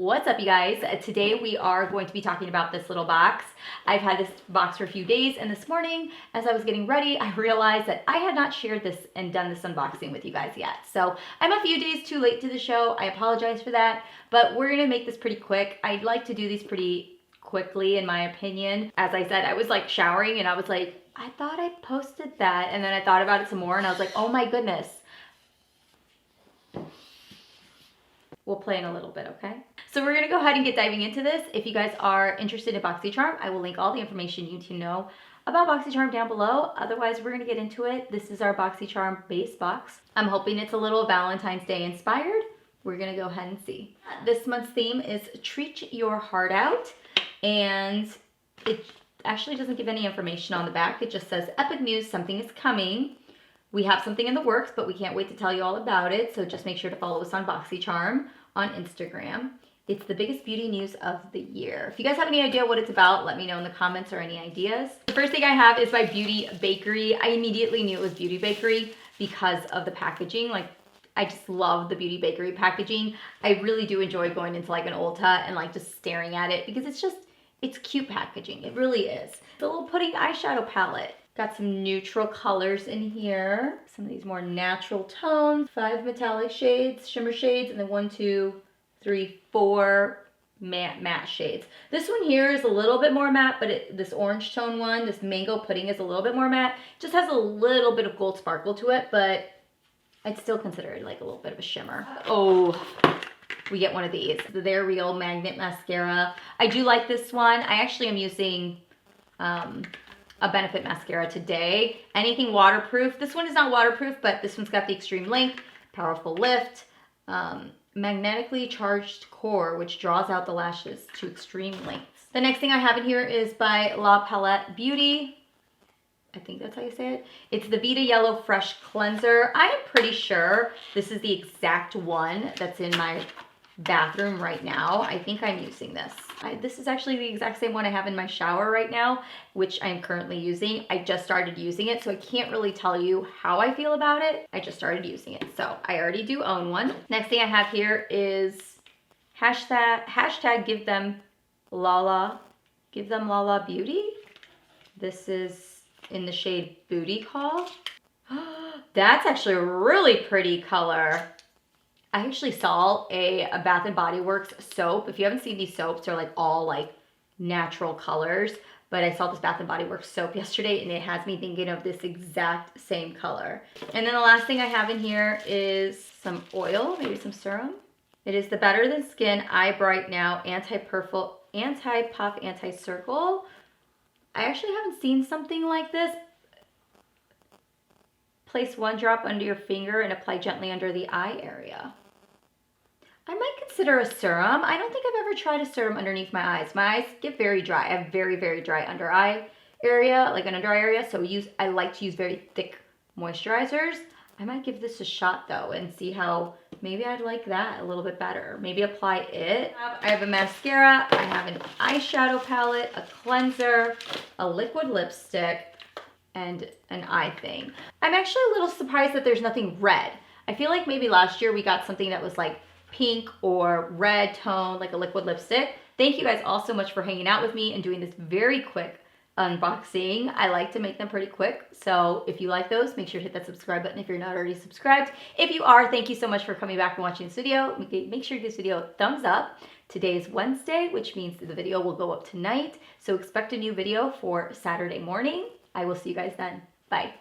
What's up, you guys? Today we are going to be talking about this little box. I've had this box for a few days, and this morning as I was getting ready, I realized that I had not shared this and done this unboxing with you guys yet. So I'm a few days too late to the show. I apologize for that, but we're gonna make this pretty quick. I'd like to do these pretty quickly, in my opinion. As I said, I was like showering and I was like, I thought I posted that, and then I thought about it some more and I was like, oh my goodness. We'll play in a little bit, okay? So we're gonna go ahead and get diving into this. If you guys are interested in Boxycharm, I will link all the information you need to know about Boxycharm down below. Otherwise, we're gonna get into it. This is our Boxycharm base box. I'm hoping it's a little Valentine's Day inspired. We're gonna go ahead and see. This month's theme is Treat Your Heart Out, and it actually doesn't give any information on the back. It just says, epic news, something is coming. We have something in the works, but we can't wait to tell you all about it. So just make sure to follow us on Boxycharm on Instagram. It's the biggest beauty news of the year. If you guys have any idea what it's about, let me know in the comments or any ideas. The first thing I have is by Beauty Bakery. I immediately knew it was Beauty Bakery because of the packaging. Like, I just love the Beauty Bakery packaging. I really do enjoy going into like an Ulta and like just staring at it because it's cute packaging. It really is. The little pudding eyeshadow palette. Got some neutral colors in here. Some of these more natural tones. 5 metallic shades, shimmer shades, and then 1, 2, 3, 4 matte shades. This one here is a little bit more matte, but this orange tone one, this mango pudding, is a little bit more matte. Just has a little bit of gold sparkle to it, but I'd still consider it like a little bit of a shimmer. Oh, we get one of these. They're Real Magnet Mascara. I do like this one. I actually am using a Benefit mascara today. Anything waterproof. This one is not waterproof, but this one's got the extreme length, powerful lift, magnetically charged core, which draws out the lashes to extreme lengths. The next thing I have in here is by La Palette Beauty. I think that's how you say it. It's the Vita Yellow Fresh Cleanser. I am pretty sure this is the exact one that's in my bathroom right now. I think I'm using this. This is actually the exact same one I have in my shower right now, which I'm currently using. I just started using it, so I can't really tell you how I feel about it. I just started using it, so I already do own one. Next thing I have here is hashtag give them Lala Beauty. This is in the shade Booty Call. That's actually a really pretty color. I actually saw a Bath & Body Works soap. If you haven't seen these soaps, they're like all like natural colors. But I saw this Bath & Body Works soap yesterday and it has me thinking of this exact same color. And then the last thing I have in here is some oil, maybe some serum. It is the Better Than Skin Eye Bright Now Anti-Puff, Anti-Circle. I actually haven't seen something like this. Place 1 drop under your finger and apply gently under the eye area. I might consider a serum. I don't think I've ever tried a serum underneath my eyes. My eyes get very dry. I have very, very dry under eye area, like an under eye area. So I like to use very thick moisturizers. I might give this a shot though and see how, maybe I'd like that a little bit better. Maybe apply it. I have a mascara, I have an eyeshadow palette, a cleanser, a liquid lipstick, and an eye thing. I'm actually a little surprised that there's nothing red. I feel like maybe last year we got something that was like pink or red tone, like a liquid lipstick. Thank you guys all so much for hanging out with me and doing this very quick unboxing. I like to make them pretty quick. So if you like those, make sure to hit that subscribe button if you're not already subscribed. If you are, thank you so much for coming back and watching this video. Make sure to give this video a thumbs up. Today is Wednesday, which means the video will go up tonight. So expect a new video for Saturday morning. I will see you guys then. Bye.